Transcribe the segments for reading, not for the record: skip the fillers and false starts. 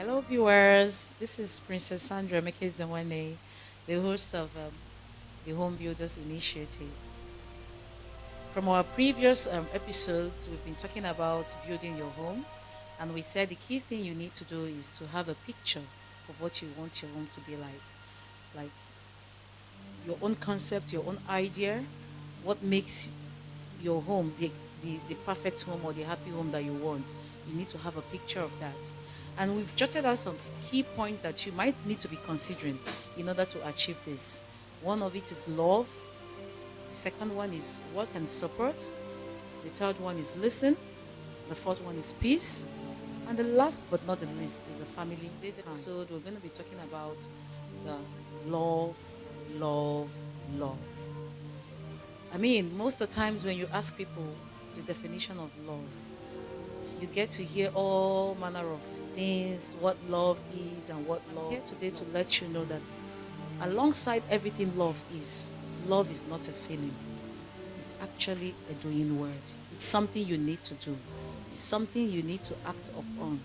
Hello, viewers. This is Princess Sandra Mekezamwane, the host of the Home Builders Initiative. From our previous episodes, we've been talking about building your home, and we said the key thing you need to do is to have a picture of what you want your home to be like your own concept, your own idea, what makes your home the perfect home or the happy home that you want. You need to have a picture of that. And we've jotted out some key points that you might need to be considering in order to achieve this. One of it is love. The second one is work and support. The third one is listen. The fourth one is peace. And the last but not the least is the family. This episode, we're going to be talking about the love, love, love. I mean, most of the times when you ask people the definition of love, you get to hear all manner of things, what love is and what love. I'm here today to let you know that alongside everything love is not a feeling. It's actually a doing word. It's something you need to do. It's something you need to act upon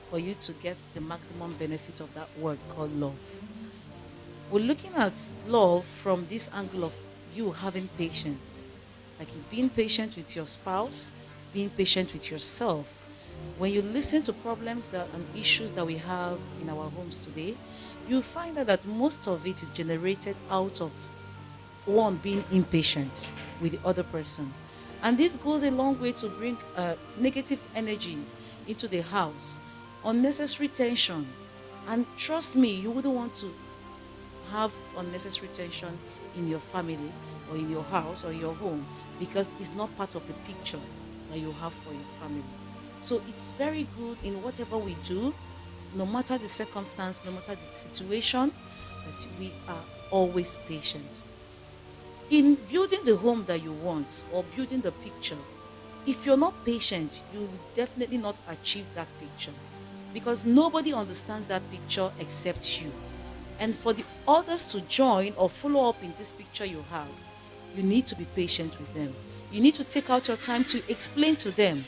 for you to get the maximum benefit of that word called love. We're looking at love from this angle of you having patience, like you being patient with your spouse, being patient with yourself. When you listen to problems and issues that we have in our homes today, you find out that most of it is generated out of one being impatient with the other person. And this goes a long way to bring negative energies into the house, unnecessary tension. And trust me, you wouldn't want to have unnecessary tension in your family or in your house or your home because it's not part of the picture that you have for your family. So it's very good in whatever we do, no matter the circumstance, no matter the situation, that we are always patient. In building the home that you want or building the picture, if you're not patient, you will definitely not achieve that picture because nobody understands that picture except you. And for the others to join or follow up in this picture you have, you need to be patient with them. You need to take out your time to explain to them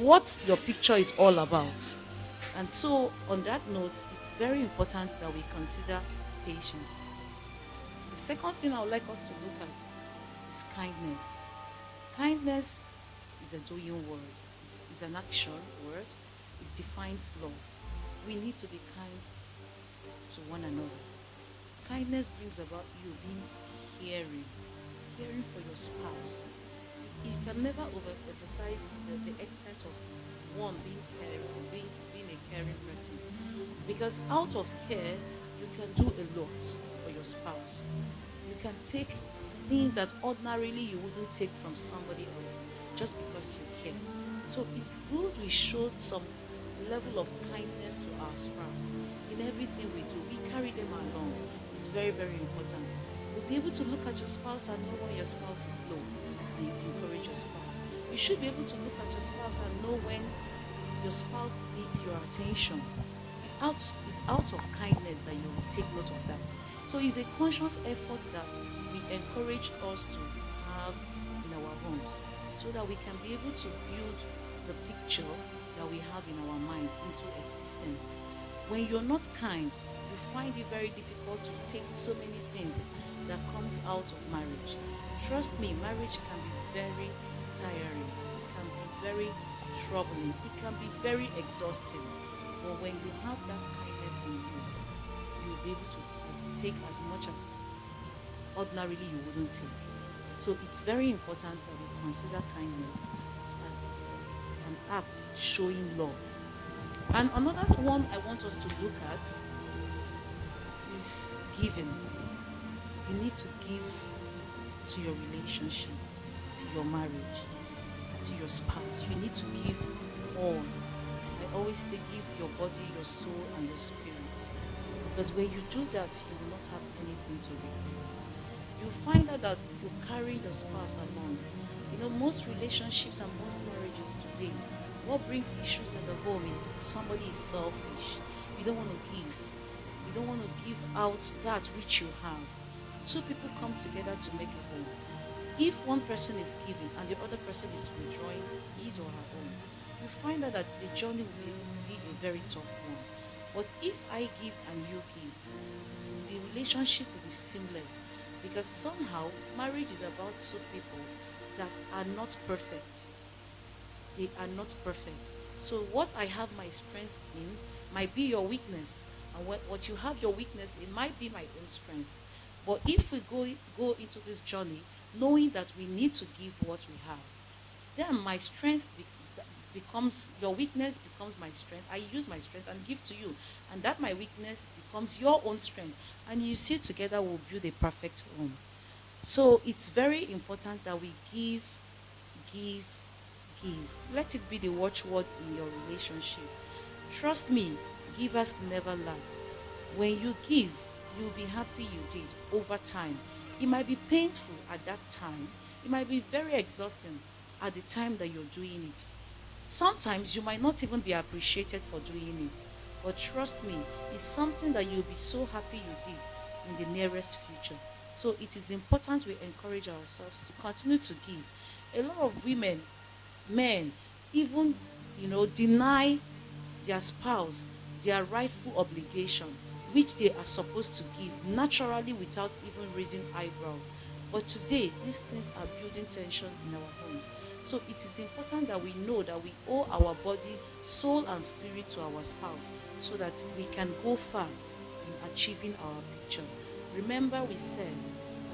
what your picture is all about. And so, on that note, it's very important that we consider patience. The second thing I would like us to look at is kindness. Kindness is a doing word, it's an action word, it defines love. We need to be kind to one another. Kindness brings about you being caring, caring for your spouse. You can never overemphasize the extent of one being caring, being a caring person. Because out of care, you can do a lot for your spouse. You can take things that ordinarily you wouldn't take from somebody else just because you care. So it's good we show some level of kindness to our spouse. In everything we do, we carry them along. It's very, very important. You'll be able to look at your spouse and know when your spouse is low and you encourage your spouse. You should be able to look at your spouse and know when your spouse needs your attention. It's out of kindness that you take note of that. So it's a conscious effort that we encourage us to have in our homes so that we can be able to build the picture that we have in our mind into existence. When you're not kind, you find it very difficult to take so many things that comes out of marriage. Trust me, marriage can be very tiring. It can be very troubling. It can be very exhausting. But when you have that kindness in you, you'll be able to take as much as ordinarily you wouldn't take. So it's very important that we consider kindness as an act showing love. And another one I want us to look at is giving. You need to give to your relationship, to your marriage, to your spouse. You need to give all. I always say give your body, your soul, and your spirit. Because when you do that, you will not have anything to regret. You find out that you carry your spouse along. You know, most relationships and most marriages today, what brings issues in the home is somebody is selfish. You don't want to give. You don't want to give out that which you have. Two people come together to make a home. If one person is giving and the other person is withdrawing his or her own, you find out that the journey will be a very tough one. But if I give and you give, the relationship will be seamless, because somehow marriage is about two people that are not perfect. They are not perfect. So what I have my strength in might be your weakness. And what you have your weakness, it might be my own strength. But if we go into this journey knowing that we need to give what we have, then my strength becomes your weakness, becomes my strength. I use my strength and give to you. And that my weakness becomes your own strength. And you see, together we'll build a perfect home. So it's very important that we give, give. Let it be the watchword in your relationship. Trust me, givers never lack. When you give, you'll be happy you did over time. It might be painful at that time. It might be very exhausting at the time that you're doing it. Sometimes you might not even be appreciated for doing it. But trust me, it's something that you'll be so happy you did in the nearest future. So it is important we encourage ourselves to continue to give. A lot of women, men, even deny their spouse their rightful obligation, which they are supposed to give naturally without even raising eyebrow. But today, these things are building tension in our homes. So it is important that we know that we owe our body, soul, and spirit to our spouse so that we can go far in achieving our picture. Remember, we said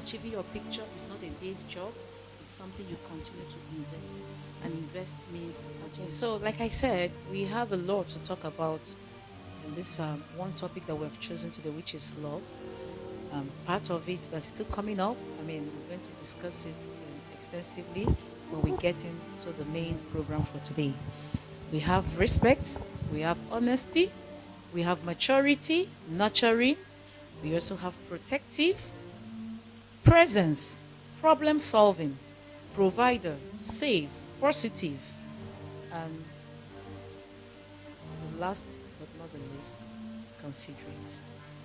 achieving your picture is not a day's job, it's something you continue to invest. And invest means achieving. So, like I said, we have a lot to talk about in this one topic that we have chosen today, which is love. Part of it that's still coming up. I mean, we're going to discuss it extensively when we get into the main program for today. We have respect, we have honesty, we have maturity, nurturing, we also have protective, presence, problem solving, provider, safe, positive, and last but not the least, considerate.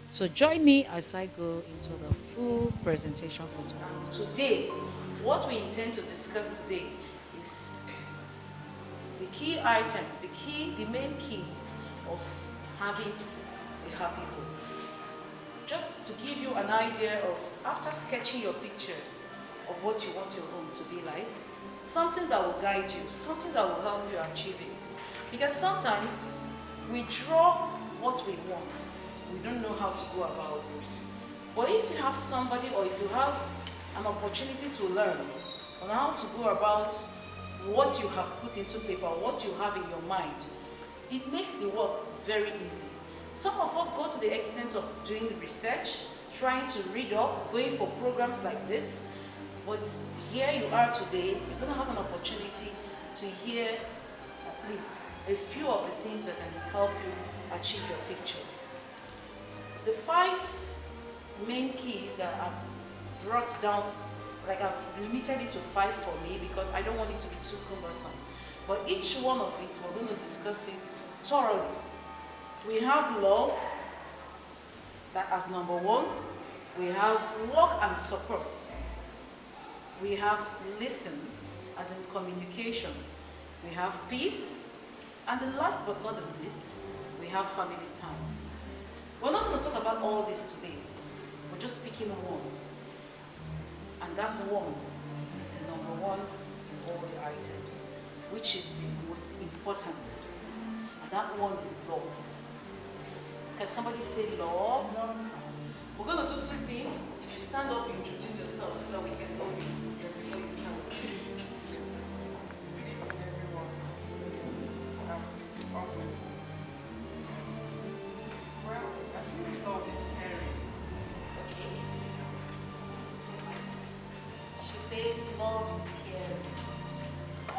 So join me as I go into the full presentation for today's. Today, what we intend to discuss today is the key items, the main keys of having a happy home. Just to give you an idea of, after sketching your pictures of what you want your home to be like, something that will guide you, something that will help you achieve it. Because sometimes we draw what we want, we don't know how to go about it. But if you have somebody, or if you have an opportunity to learn on how to go about what you have put into paper, what you have in your mind, it makes the work very easy. Some of us go to the extent of doing research, trying to read up, going for programs like this, but here you are today, you're going to have an opportunity to hear at least a few of the things that can help you achieve your picture. The 5 main keys that I've brought down, like I've limited it to 5 for me because I don't want it to be too cumbersome. But each one of it, we're going to discuss it thoroughly. We have love, that as number 1. We have work and support. We have listen, as in communication. We have peace. And the last but not the least, we have family time. We're not going to talk about all this today. We're just picking one. And that one is the number 1 in all the items, which is the most important. And that one is love. Can somebody say love? No. We're going to do 2 things. If you stand up, you introduce yourself so that we can know you before you tell us. Good evening, everyone. This is Ogden. Well, I think love is caring. Okay. She says love is caring.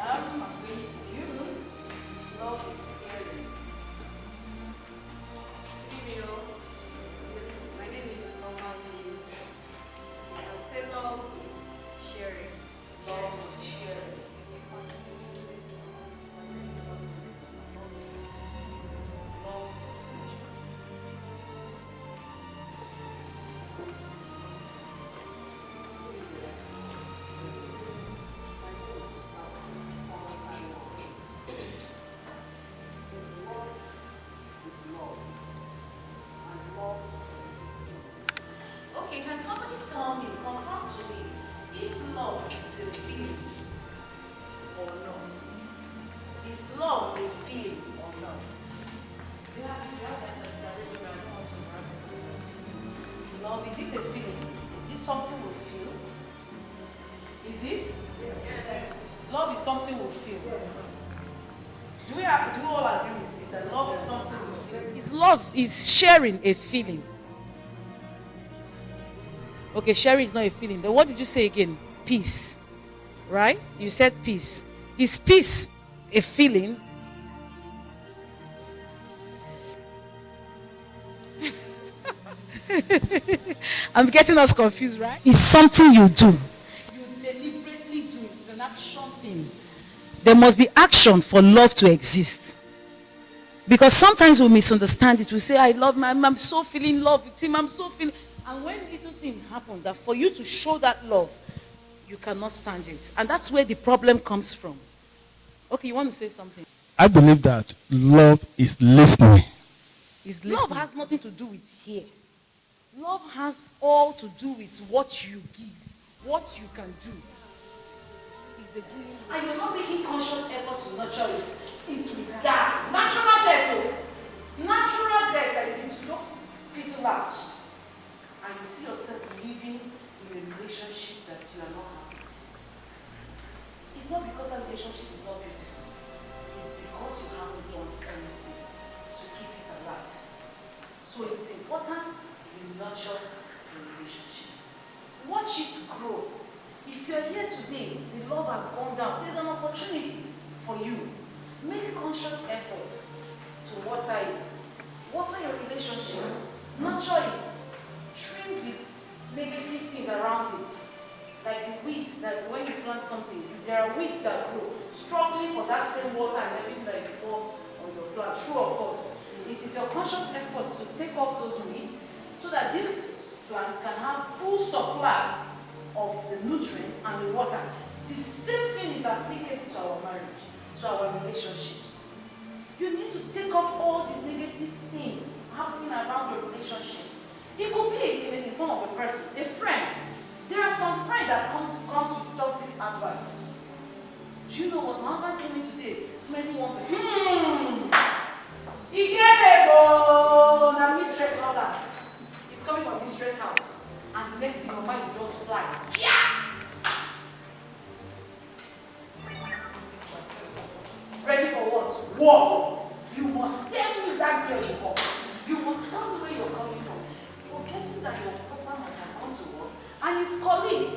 I'm going to you. Love is caring. Video. My name is Normani. I would say love is sharing. Love is sharing. Love is Can somebody tell me, confirm to me, if love is a feeling or not? Is love a feeling or not? You have that suggestion, I don't want to embarrass you. Love, is it a feeling? Is it something we feel? Is it? Yes. Love is something we feel. Yes. Do we all agree with it that love is something we feel? Is love is sharing a feeling. Okay, sharing is not a feeling. Then what did you say again? Peace. Right? You said peace. Is peace a feeling? I'm getting us confused, right? It's something you do. You deliberately do it. It's an action thing. There must be action for love to exist. Because sometimes we misunderstand it. We say, I love him, I'm so feeling love with him, I'm so feeling. And when little thing happens, that for you to show that love, you cannot stand it. And that's where the problem comes from. Okay, you want to say something? I believe that love is listening. Love has nothing to do with here. Love has all to do with what you give, what you can do. It's a doing. And you're not making conscious effort to nurture it. It will die. Natural death, oh. Natural death that is to just fizzle out. And you see yourself living in a relationship that you are not happy. It's not because that relationship is not beautiful. It's because you haven't done anything to keep it alive. So it's important you nurture your relationships. Watch it grow. If you are here today, the love has gone down. There's an opportunity for you. Make conscious efforts to water it. Water your relationship. Nurture it. Trim the negative things around it. Like the weeds that when you plant something, there are weeds that grow, struggling for that same water and everything that you pour on your plant. True or false? It is your conscious effort to take off those weeds so that this plant can have full supply of the nutrients and the water. The same thing is applicable to our marriage, to our relationships. You need to take off all the negative things happening around your relationship. It could be in the form of a person, a friend. There are some friends that comes with toxic advice. Do you know what? My husband came in today, smelling one perfume. He gave a go. Now mistress order. He's coming from mistress house. And the next thing your mind will just fly. Yeah! Ready for what? War. You must tell me that girl you come. You must tell me where you're coming from. Forgetting that your husband might have come to work and his colleague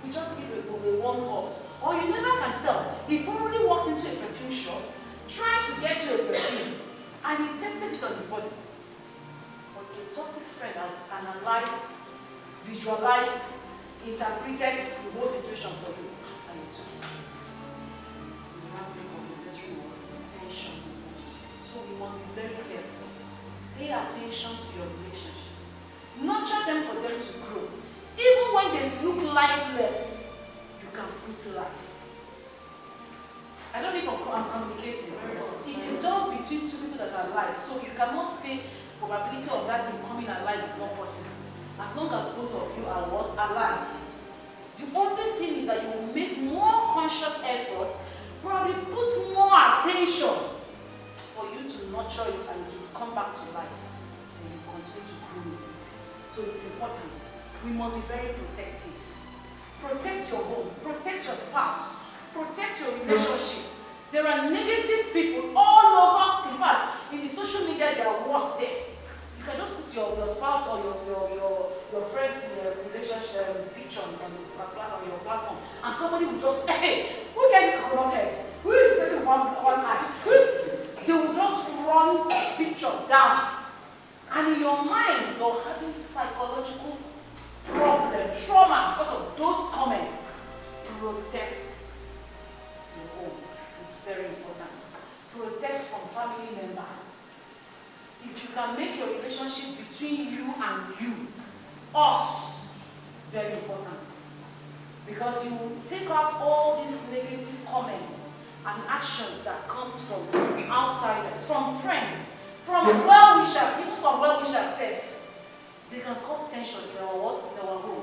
will just give a warm hug. Or you never can tell. He probably walked into a perfume shop trying to get you a perfume and he tested it on his body. But a toxic friend has analyzed, visualized, interpreted the whole situation for you and you took it. You have to make unnecessary words, attention. So we must be very careful. Pay attention to your relationships. Nurture them for them to grow. Even when they look lifeless, you can put life. I don't know if I'm communicating. It is done between two people that are alive. So you cannot say probability of that thing coming alive is not possible. As long as both of you are what? Alive. The only thing is that you will make more conscious effort, probably put more attention for you to nurture it and to come back to life. And you continue to grow it. So it's important. We must be very protective. Protect your home. Protect your spouse. Protect your relationship. There are negative people all over. In fact, in the social media, they are worse there. You can just put your spouse or your friends in a relationship picture on your platform, and somebody will just, hey, who gets this cross head? Who is this person one eye? They will just run pictures down. And in your mind, you're having psychological problem, trauma because of those comments. Protect your home. It's very important. Protect from family members. If you can make your relationship between you and you, us, very important. Because you take out all these negative comments and actions that comes from outsiders, from friends, from well-wishers, even some well-wishers said, they can cause tension in our what? In our home.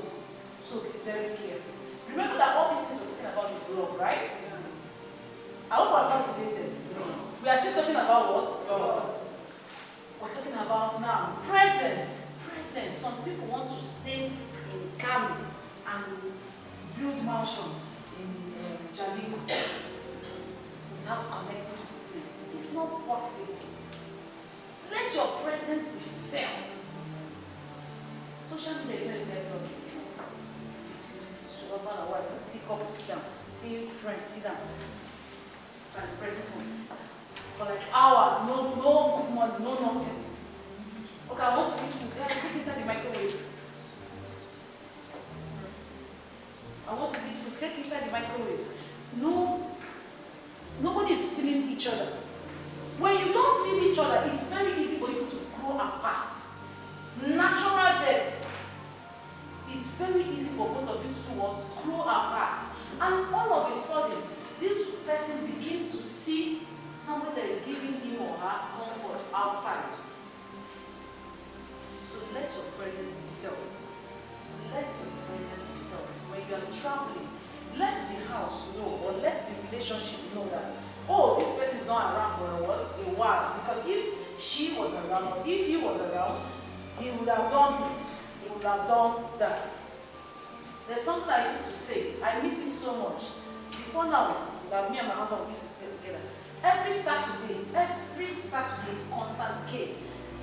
love, right? I hope I'm not debated. We are still talking about what? Love. We're talking about now presence. Presence. Some people want to stay in Kano and build mansion in Jalingo without connecting to the place. It's not possible. Let your presence be felt. Social media is not let us see husband and wife, see couple sit down, see friends sit down, transpressing for like hours, no good morning, no nothing. Okay, I want to eat food. Yeah, take inside the microwave. I want to eat food. Take inside the microwave. No, nobody is feeling each other. When you don't feel each other, it's very easy for you to grow apart. Natural death. It's very easy for both of you to do what? Grow apart. And all of a sudden, this person begins to see somebody that is giving him or her comfort outside. So let your presence be felt. Let your presence be felt. When you are traveling, let the house know or let the relationship know that, oh, this person is not around for a while. Because if she was around, or if he was around, he would have done this, he would have done that. There's something I used to say, I miss it so much. Before now, that me and my husband used to stay together. Every Saturday is constant K.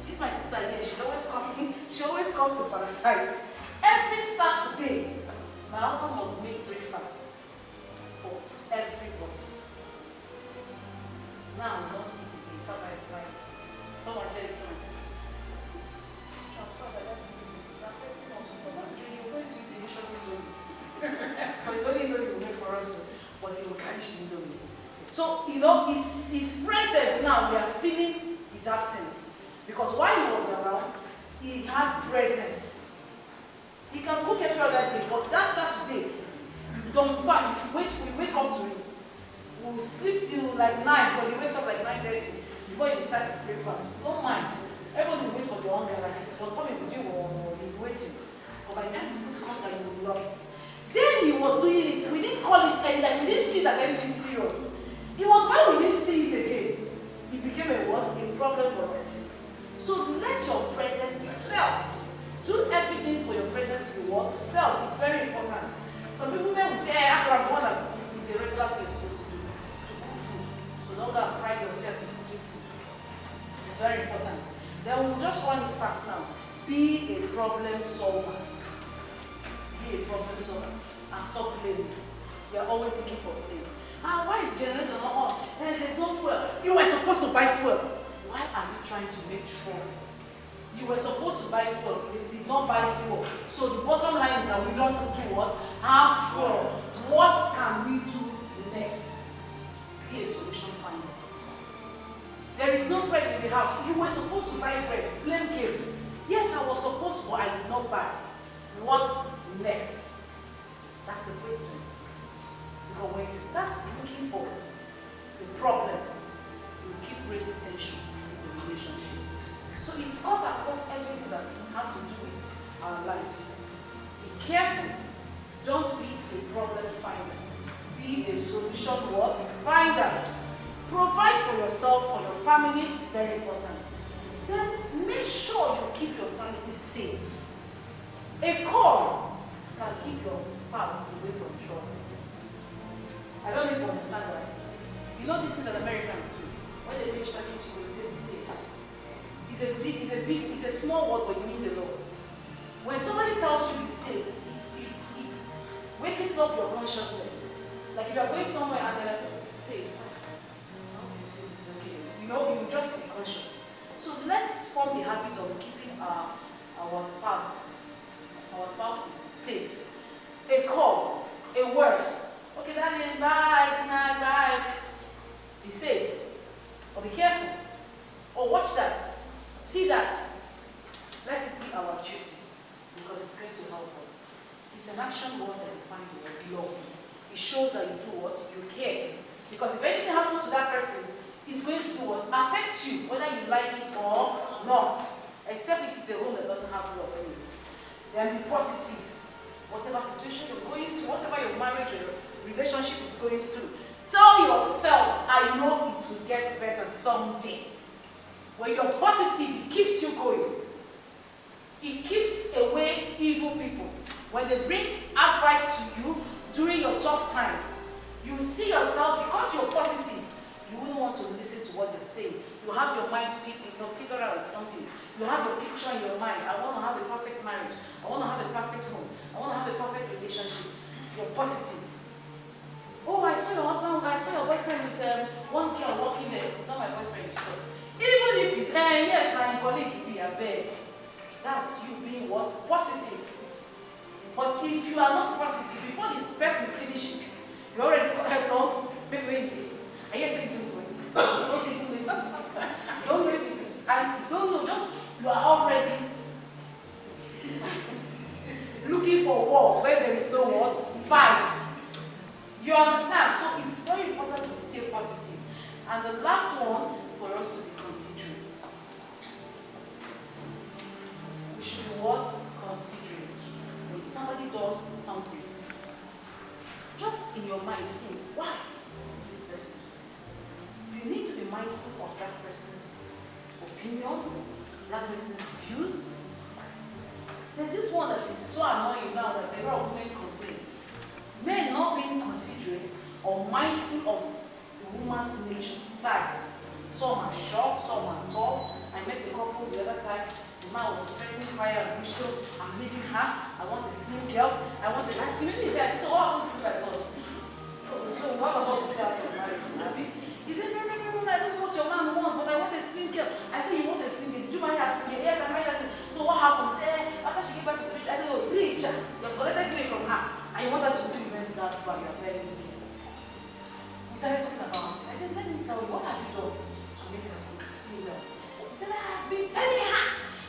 This is my sister here, she's always coming, she always comes to Parasites. Every Saturday, my husband must make breakfast for everybody. Now I'm not seeing the day, come by Friday. Don't want to tell you to myself. This transfer by that is affecting us because Saturday you're going to eat delicious indomie. But it's only indomie will make for us, but it will catch indomie. So, you know, his presence now, we are feeling his absence. Because while he was around, he had presence. He can cook every other day, but that Saturday, don't we wake up to it. We'll sleep till like 9, but he wakes up like 9:30 before he starts his breakfast. Don't mind. Everybody will wait for the hunger, like, but come and do or he's waiting. But by the time the food comes out, you will love it. Then he was doing it. We didn't call it any, like, we didn't see that anything serious. It was when we didn't see it again. It became a what? A problem for us. So let your presence be felt. Do everything for your presence to be what? Felt. It's very important. Some people may say, hey, after I'm one is a regular thing you're supposed to do. To cook food. So don't go and pride yourself in cooking food. It's very important. Then we'll just run it fast now. Be a problem solver. Be a problem solver. And stop blaming. You're always looking for blame. Why is the generator not on? There's no fuel. You were supposed to buy fuel. Why are you trying to make trouble? You were supposed to buy fuel. You did not buy fuel. So the bottom line is that we don't do what? Have fuel. What can we do next? Be a solution finder. There is no bread in the house. You were supposed to buy bread. Blame game. Yes, I was supposed to, but I did not buy. What next? That's the question. Because when you start looking for the problem, you keep raising tension in the relationship. So it's cut across everything that has to do with our lives. Be careful. Don't be a problem finder. Be a solution what? Finder. Provide for yourself, for your family. It's very important. Then make sure you keep your family safe. A call can keep your spouse away from trouble. I don't know if you understand, right? You know this thing that Americans do. When they finish talking to you, they say be safe. It's a small word, but it means a lot. When somebody tells you be safe, it wakens up your consciousness. Like if you're going somewhere and they're like, be safe. No, this is okay. You know, you just be conscious. So let's form the habit of keeping our spouses safe. A call, a word. Okay, darling, bye, good night, bye. Be safe. Or be careful. Or watch that. See that. Let it be our duty. Because it's going to help us. It's an action word that defines your love. It shows that you do what? You care. Because if anything happens to that person, it's going to do what? Affect you, whether you like it or not. Except if it's a home that doesn't have love anyway. Then be positive. Whatever situation you're going through, whatever your marriage or relationship is going through, tell yourself, I know it will get better someday. When you're positive, it keeps you going. It keeps away evil people. When they bring advice to you during your tough times, you see yourself, because you're positive, you wouldn't want to listen to what they say. You have your mind figure out something. You have a picture in your mind. I want to have a perfect marriage. I want to have a perfect home. I want to have a perfect relationship. You're positive. Oh, I saw your husband, I saw your boyfriend with one girl walking there. It's not my boyfriend, so. Even if it's, yes, my colleague, I beg. That's you being what? Positive. But if you are not positive, before the person finishes, you already no, baby, I guess I do. Don't even know if it's his sister. Don't know if it's his auntie. Don't know, just you are already looking for war where there is no what? Fight. You understand? So it's very important to stay positive. And the last one, for us to be considerate. We should be what? Considerate. When somebody does something, just in your mind think, why did this person do this? You need to be mindful of that person's opinion, that person's views. There's this one that is so annoying now that a lot of women complain. Men not being considerate or mindful of the woman's nature, size. Some are short, some are tall. I met a couple the other time. The man was spending fire and so I'm leaving her. I want a slim girl. I want a light. Immediately he said, so what happens to people like us? So one of us will stay after marriage. He said, no, I don't know what your man wants, but I want a slim girl. I said, you want a slim girl? Did you marry a slim girl? Yes, I married her. So what happens? After she gave back to the rich, I said, oh, rich, you have collected money from her. And you want her to still remain that but you are very wicked. We started talking about it. I said, let me tell you, what have you done to make her to sleep well? He said, I've been telling her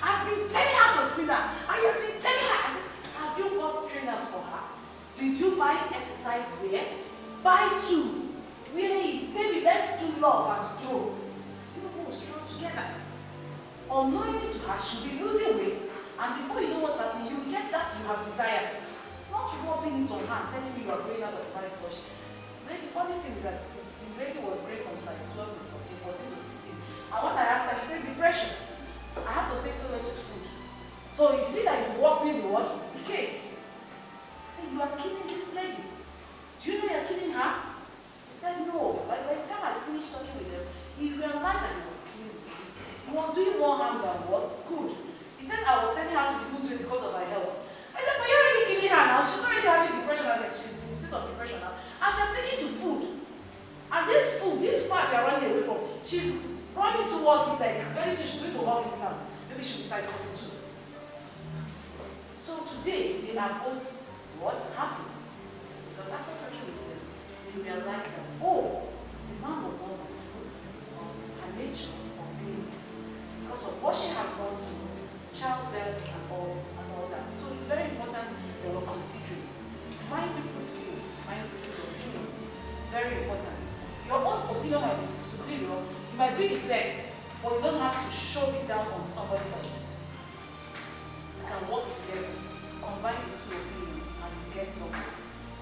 to sleep well. I have been telling her. I said, have you bought trainers for her? Did you buy exercise wear? Buy two. Wear it. Maybe let's do love and stroll. You will stroll together. Unknowingly to her, she'll be losing weight. And before you know what's happening, you will get that you have desired. Not rubbing it on her, telling me you are going out of the marriage wash. The funny thing is that the lady was great from size 12 to 14 to 16. And when I asked her, she said, depression. I have to take so much food. So you see that it's worsening the what? The case. I said, you are killing this lady. Do you know you are killing her? He said, no. But by the time I finished talking with him, he realized that he was killing her. He was doing more harm than what? Good. He said, I was sending her to lose weight because of her health. I said, but you're already killing her now. She's already having depression and she's in a state of depression now. And she's taking to food. And this food, this fat you're running away from, she's running towards it like very soon she's going to walk it now. Maybe she'll decide 42. So today, they are both what? Happy. Because after talking with them, they realized that, oh, the man was not mindful of her nature, of being, because of what she has gone through, childbirth and all that. So it's very important that we're considerate. Mind people's views, mind people's opinions. Very important. Your own opinion might be superior, you might be the best, but you don't have to shove it down on somebody else. You can work together, combine the two opinions, and you get something.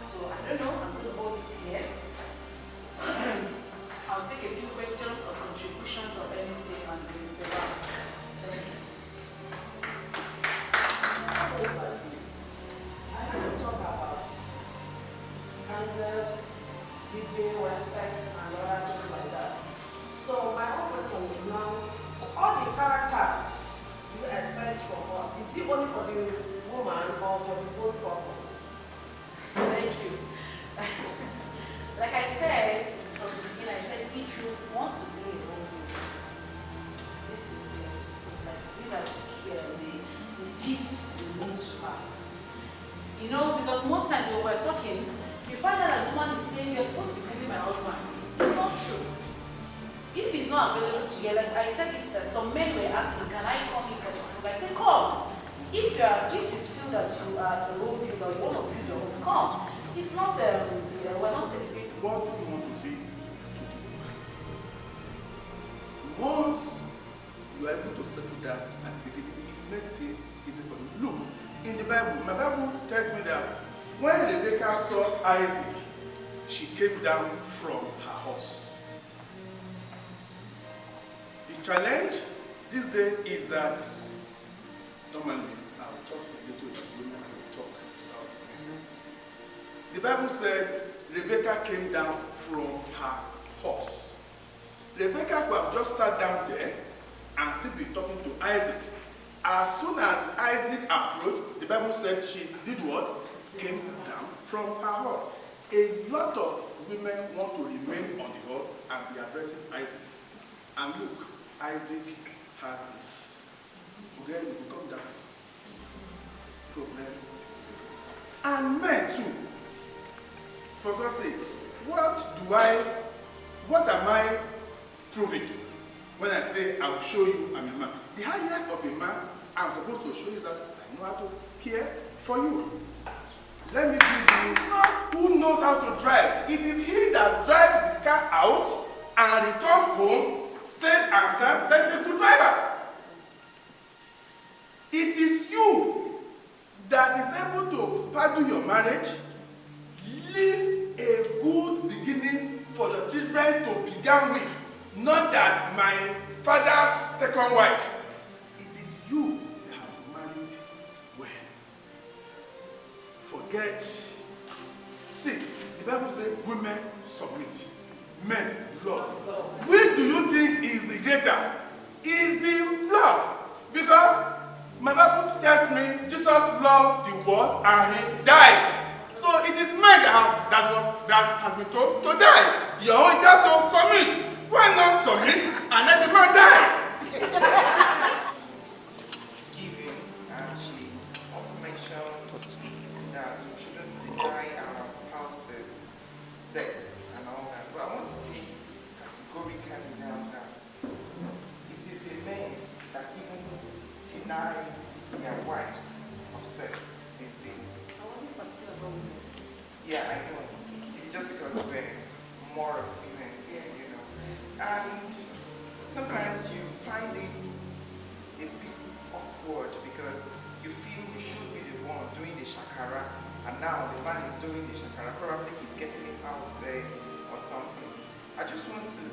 So I don't know, I'm going to hold it here. I'll take a few questions or contributions or anything and then say, wow. I want to talk about kindness, giving, respect, and other things like that. So my own question is now, all the characters you expect from us, is it only for the woman or for the both couples? Thank you. Like I said from the beginning, I said if you want to be a woman, this is like these are the tips you need to have. You know, because most times when we're talking, you find out that the woman is saying, you're supposed to be telling my husband this. It's not true. If he's not available to you, like I said it, that some men were asking, can I come in for the food? I said, come. If you feel that you are the role builder, you want to build your own, come. It's not, we're not celebrating. What do you want to do? Once you are able to settle that at the beginning, it makes things easy for you. Look, in the Bible, my Bible tells me that when Rebecca saw Isaac, she came down from her horse. The challenge this day is that normally I'll talk a little about women and I'll talk about men. The Bible said Rebecca came down from her horse. Rebecca could have just sat down there and still be talking to Isaac. As soon as Isaac approached, the Bible said she did what? Came down from her horse. A lot of women want to remain on the horse and be addressing Isaac. And look, Isaac has this. Okay, we will come down. Problem. And men too. For God's sake, what am I proving when I say I will show you I'm a man? The highest of a man I'm supposed to show you that I know how to care for you. Let me give you, it's not who knows how to drive. It is he that drives the car out and returns home safe and sound. That's a good driver. It is you that is able to pardon your marriage, leave a good beginning for the children to begin with, not that my father's second wife. It is you that have married well. Forget. See, the Bible says women submit, men love. Which do you think is the greater? Is the love. Because my Bible tells me Jesus loved the world and he died. So it is men that has been told to die. Your own just to submit. Why not submit and let the man die? Giving, and she also mentioned that we shouldn't deny our spouses sex and all that. But I want to say categorically now that it is the men that even deny their wives of sex these days. I wasn't particular about women. Yeah, I know. It's just because we're more of women here, you know. And sometimes you find it a bit awkward because you feel you should be the one doing the shakara, and now the man is doing the shakara. Probably he's getting it out there or something. I just want to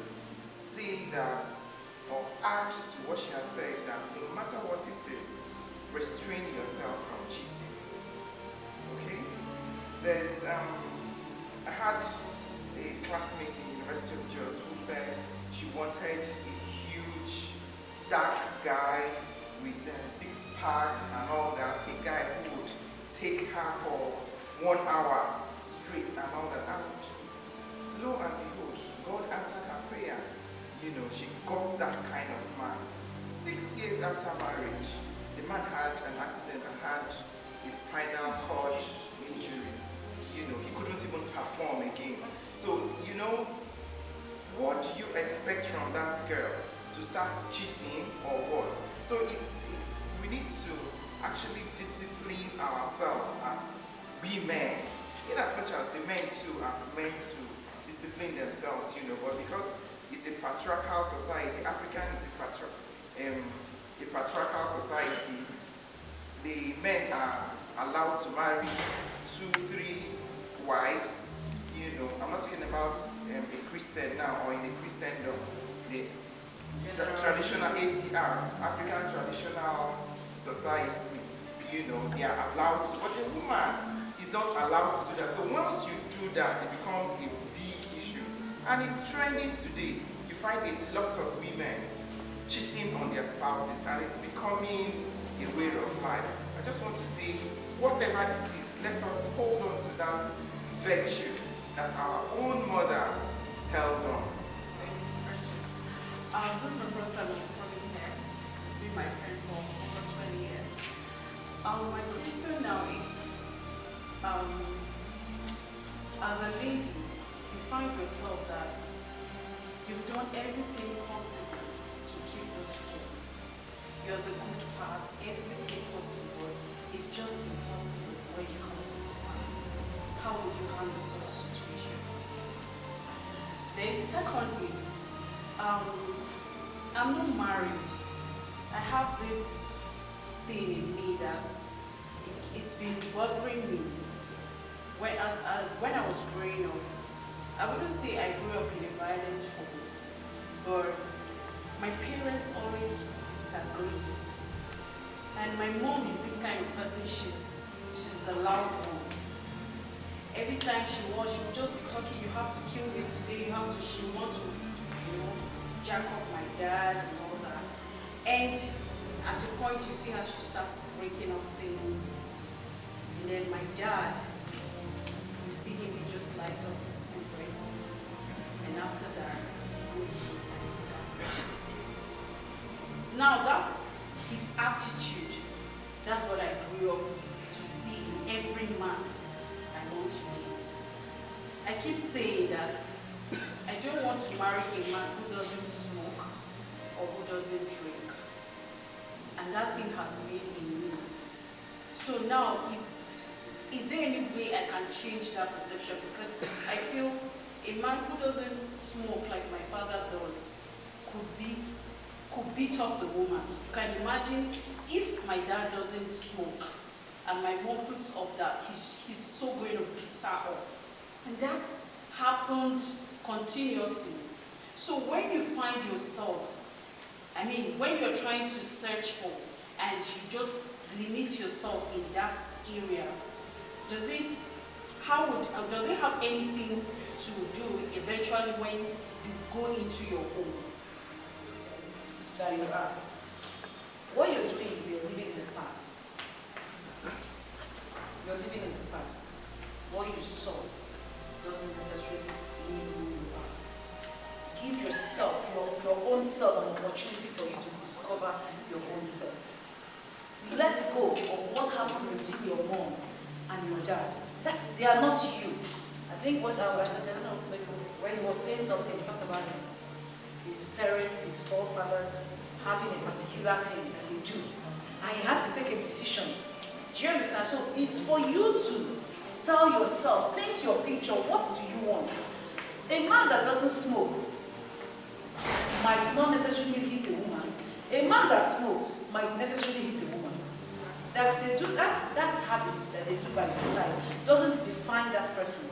say that, or add to what she has said, that no matter what it is, restrain yourself from cheating. Okay? I had a classmate in University of Jos who said she wanted a huge, dark guy with six-pack and all that, a guy who would take her for 1 hour straight and all that. And lo and behold, God answered her prayer. You know, she got that kind of man. 6 years after marriage, the man had an accident and had his spinal cord injury. You know, he couldn't even perform again. So, you know, what do you expect from that girl? To start cheating or what? So we need to actually discipline ourselves as we men, in as much as the men too are meant to discipline themselves, you know, but because it's a patriarchal society, African is a patriarchal society, the men are allowed to marry 2, 3 wives. You know, I'm not talking about a Christian now or in the Christendom. The traditional ATR, African traditional society, you know, they are allowed to, but a woman is not allowed to do that. So once you do that, it becomes a big issue. And it's trending today. You find a lot of women cheating on their spouses, and it's becoming a way of life. I just want to say, whatever it is, let us hold on to that virtue that our own mothers held on. This is my first time coming here. She's been my friend for over 20 years. My question now is, as a lady, you find yourself that you've done everything possible to keep those two. You're the good part, everything possible. It's just impossible when it comes to the man. How would you handle such a situation? Then secondly, I'm not married. I have this thing in me that it's been bothering me. When I was growing up, I wouldn't say I grew up in a violent home, but my parents always disagreed. And my mom is this kind of person, she's the loud one. Every time she would just be talking, you have to kill me today, she wants to, jack up my dad and all that. And at a point you see how she starts breaking up things. And then my dad, you see him, he just lights up his cigarette. And after that, he goes inside. That's it. Now that's his attitude. That's what I grew up to see in every man I want to meet. I keep saying that I don't want to marry a man who doesn't smoke or who doesn't drink. And that thing has been in me. So now, is there any way I can change that perception? Because I feel a man who doesn't smoke like my father does could beat up the woman. You can imagine if my dad doesn't smoke and my mom puts up that, he's so going to beat her up. And that's happened continuously. So when you find yourself, when you're trying to search for and you just limit yourself in that area, does it have anything to do eventually when you go into your home that you asked? What you're doing is you're living in the past. You're living in the past. What you saw doesn't necessarily mean who you are. Give yourself, your own self, an opportunity for you to discover your own self. Let go of what happened between your mom and your dad. They are not you. I think I don't know, when he was saying something, he talked about his parents, his forefathers having a particular thing that they do. And you have to take a decision. Do you understand? So it's for you to tell yourself, paint your picture, what do you want? A man that doesn't smoke might not necessarily hit a woman. A man that smokes might necessarily hit a woman. That's habits that they do by the side. Doesn't define that person.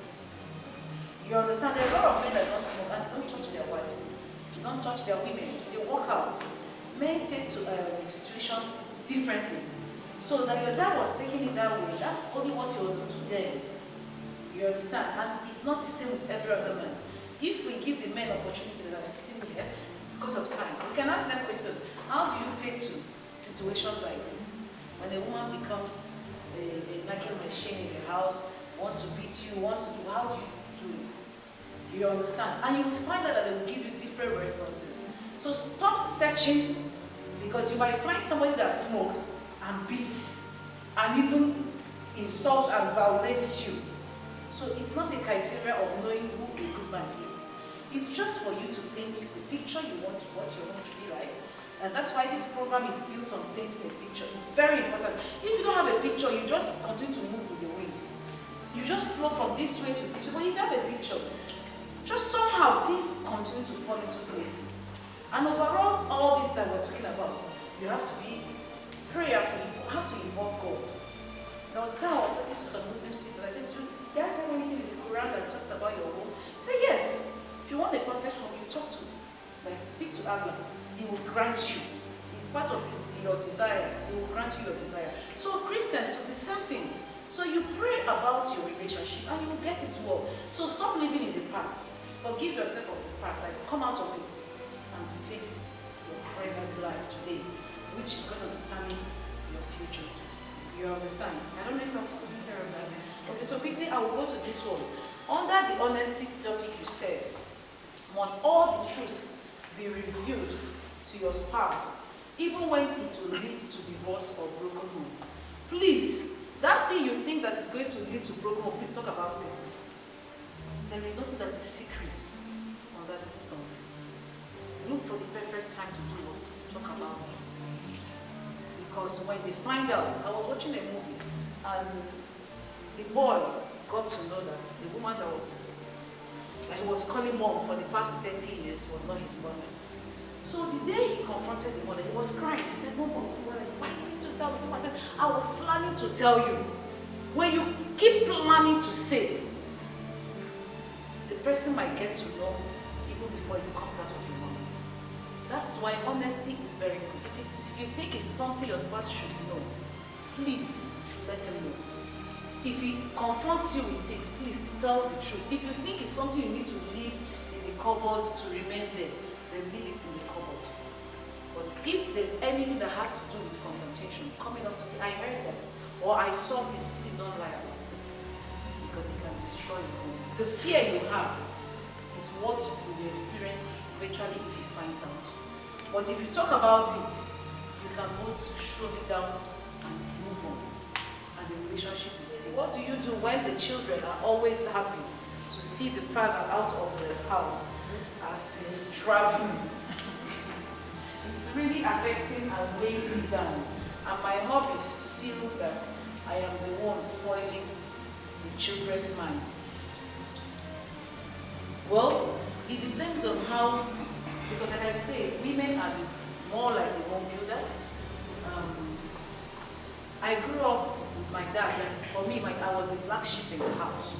You understand? There are a lot of men that don't smoke and don't touch their wives. Don't touch their women. They walk out. Men take to situations differently. So that your dad was taking it that way. That's only what you understood then. You understand? And it's not the same with every other man. If we give the men opportunity that are sitting here, it's because of time. We can ask them questions. How do you take to situations like this? When a woman becomes a naked machine in the house, wants to beat you, how do you do it? Do you understand? And you will find out that they will give you different responses. So stop searching, because you might find somebody that smokes and beats and even insults and violates you. So it's not a criteria of knowing who a good man is. It's just for you to paint the picture you want, what you want to be like. And that's why this program is built on painting a picture. It's very important. If you don't have a picture, you just continue to move with the wind. You just flow from this way to this way. But if you have a picture, just somehow things continue to fall into places. And overall, all this that we're talking about, you have to be prayerful. You have to involve God. There was a time I was talking to some Muslim sisters. I said, do you guys have anything in the Quran that talks about your home? He said, yes. If you want a perfect home, you talk to, speak to Allah. He will grant you. It's part of your desire. He will grant you your desire. So Christians do the same thing. So you pray about your relationship and you will get it well. So stop living in the past. Forgive yourself of the past. Come out of it and face your present life today, which is going to determine your future. You understand? I don't know if I'm taking care of that. Okay, so quickly I will go to this one. Under the honesty topic you said, must all the truth be revealed to your spouse, even when it will lead to divorce or broken home? Please, that thing you think that is going to lead to broken home, please talk about it. There is nothing that is secret under the sun. Look for the perfect time to do what? Talk about it. Because when they find out, I was watching a movie and the boy got to know that the woman that he was calling mom for the past 30 years was not his mother. So the day he confronted the mother, he was crying. He said, no, mom, why didn't you tell me? I said, I was planning to tell you. When you keep planning to say, the person might get to know even before it comes out of your mouth. That's why honesty is very good. If you think it's something your spouse should know, please let him know. If he confronts you with it, please tell the truth. If you think it's something you need to leave in the cupboard to remain there, then leave it in the cupboard. But if there's anything that has to do with confrontation, coming up to say, I heard that, or I saw this, please don't lie about it. Because it can destroy your home. The fear you have is what you will experience eventually if he finds out. But if you talk about it, you can both shove it down and move on. And the relationship is still. What do you do when the children are always happy to see the father out of the house as traveling? It's really affecting and weighing me down. And my hobby feels that I am the one spoiling the children's mind. Well, it depends on how, because like I say, women are more like the home builders. I grew up with my dad, and for me, I was the black sheep in the house.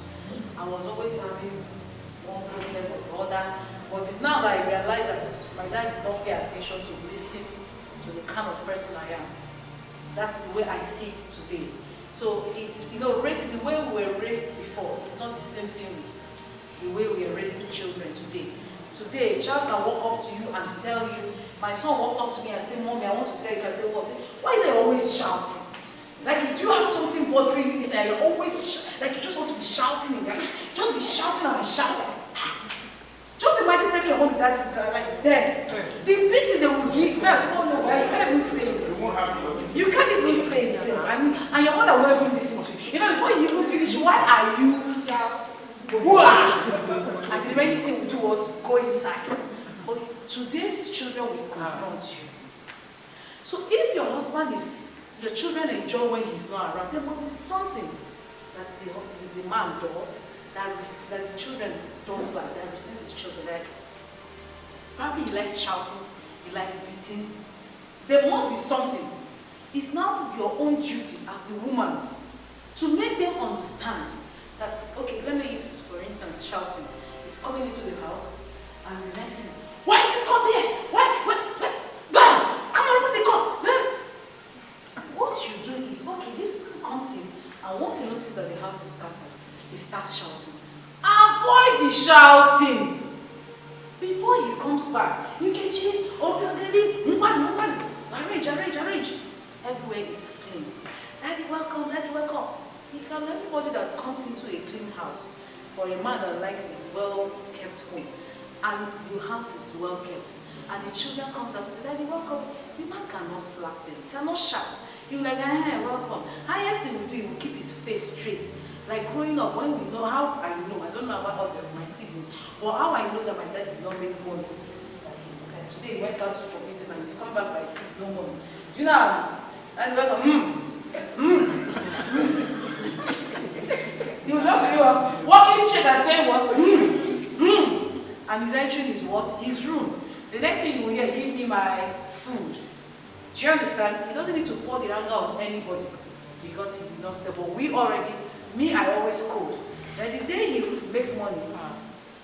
I was always having one problem or the other. But it's now that I realize that my dad did not pay attention to listen to the kind of person I am. That's the way I see it today. So it's, raising the way we were raised before, it's not the same thing with the way we are raising children today. Today, a child can walk up to you and tell you, my son walked up to me and said, Mommy, I want to tell you. So I said, what? Why is he always shouting? Like, if you have something bothering you, and you're always, like, you just want to be shouting in there. Just be shouting and be shouting. Just imagine telling your mom that, like, then. The beating they will give, first, you can't even say it. You can't even say it. And your mother will even listen to you. Before you even finish, why are you? And the remaining thing we do was go inside. But today's children will confront you. So if your husband your children enjoy when he's not around, there must be something that the man does that the children don't like, that resents the children. Like, probably he likes shouting, he likes beating. There must be something. It's now your own duty as the woman to make them understand that, okay, let me use, for instance, shouting. He's coming into the house, and the next thing, why is this come here? Why? Come on, move the cup. What you do is, okay, this comes in, and once he notices that the house is scattered, he starts shouting. Avoid the shouting. Before he comes back, you can change, arrange. Everywhere is clean. Daddy, welcome. You can anybody that comes into a clean house, for a man that likes a well-kept home, and the house is well-kept, and the children comes out and say, Daddy, welcome. The man cannot slap them, he cannot shout. You're like, hey, welcome. Highest thing we do, he will keep his face straight. Like growing up, when we know how I don't know about others, my siblings, but how I know that my dad did not make money. Okay, today he went out for business and he's come back by 6, no money. Do you know? And welcome, You just feel walking straight and saying what? And he's entering his room. The next thing you will hear, give me my food. Do you understand? He doesn't need to pour the anger on anybody because he did not say, but I always code. Then the day he make money,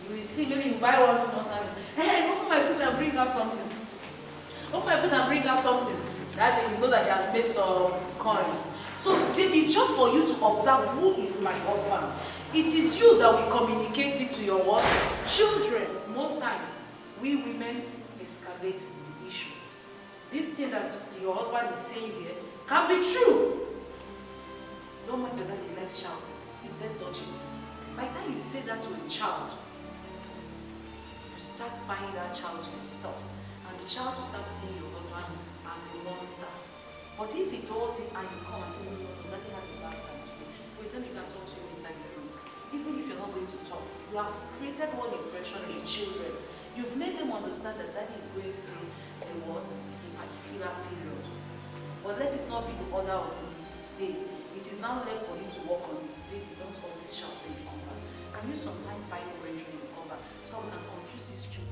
you will see maybe you buy one small something. Hey, open my boot and bring out something. That day you know that he has made some coins. So it's just for you to observe who is my husband. It is you that will communicate it to your what? Children. Most times, we women escalate the issue. This thing that your husband is saying here can be true. Don't mind that he likes shouting. He's less dodgy. By the time you say that to a child, you start buying that child to yourself. And the child will start seeing your husband as a monster. But if he does it and you come and say, no, let me have a bad time today, well, then you can talk to him inside the room. Even if you're not going to talk, you have created one impression in children. You've made them understand that that is going through a particular period. But let it not be the order of the day. It is now left for you to work on it. Baby, don't always shout when you come back. Can you sometimes buy a range when you come back? So we can confuse these children.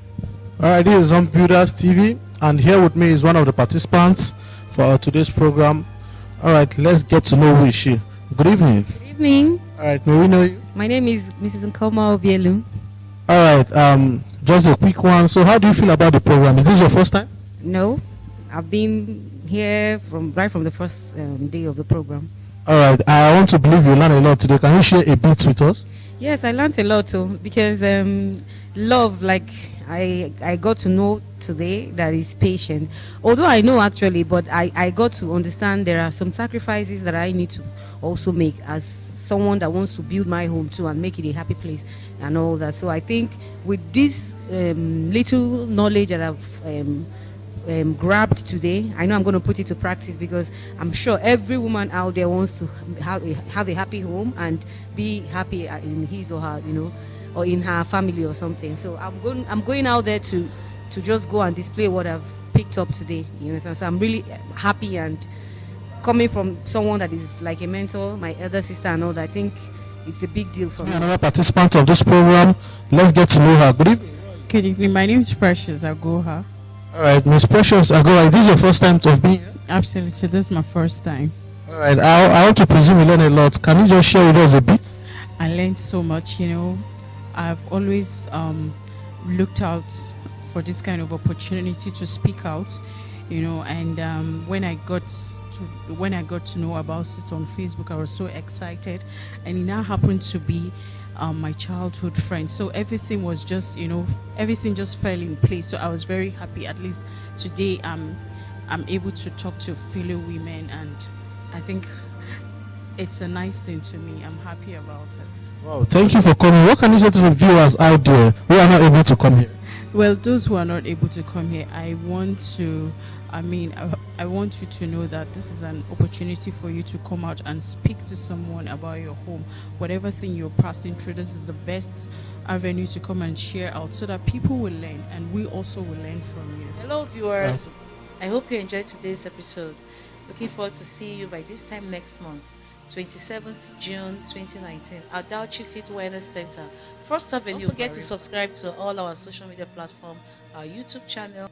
Alright, this is Home Builders TV, and here with me is one of the participants for today's program. Alright, let's get to know who is she. Good evening. Good evening. Alright, may we know you? My name is Mrs. Nkoma Obielu. All right. Just a quick one. So, how do you feel about the program? Is this your first time? No, I've been here right from the first day of the program. All right. I want to believe you learned a lot today. Can you share a bit with us? Yes, I learned a lot too because love, like I got to know today that is patient. Although I know actually, but I got to understand there are some sacrifices that I need to also make as someone that wants to build my home too and make it a happy place and all that. So I think with this little knowledge that I've grabbed today, I know I'm going to put it to practice because I'm sure every woman out there wants to have a happy home and be happy in his or her, or in her family or something. So I'm going out there to just go and display what I've picked up today. So I'm really happy, and coming from someone that is like a mentor, my elder sister and all that, I think it's a big deal for me. Another participant of this program. Let's get to know her. Good evening. Good evening. My name is Precious Agoha. All right, Miss Precious Agoha, is this your first time to have been here? Absolutely, this is my first time. All right, I want to presume you learn a lot. Can you just share with us a bit? I learned so much. I've always looked out for this kind of opportunity to speak out. And when I got to know about it on Facebook, I was so excited, and it now happened to be my childhood friend. So everything was just, everything just fell in place. So I was very happy. At least today, I'm able to talk to fellow women, and I think it's a nice thing to me. I'm happy about it. Wow, thank you for coming. What can you say to the viewers out there who are not able to come here? Well, those who are not able to come here, I want you to know that this is an opportunity for you to come out and speak to someone about your home. Whatever thing you're passing through, this is the best avenue to come and share out so that people will learn, and we also will learn from you. Hello, viewers. I hope you enjoyed today's episode. Looking forward to see you by this time next month, 27th June 2019, at Dauchi Fit Wellness Center, First Avenue. Don't forget to subscribe to all our social media platforms, our YouTube channel.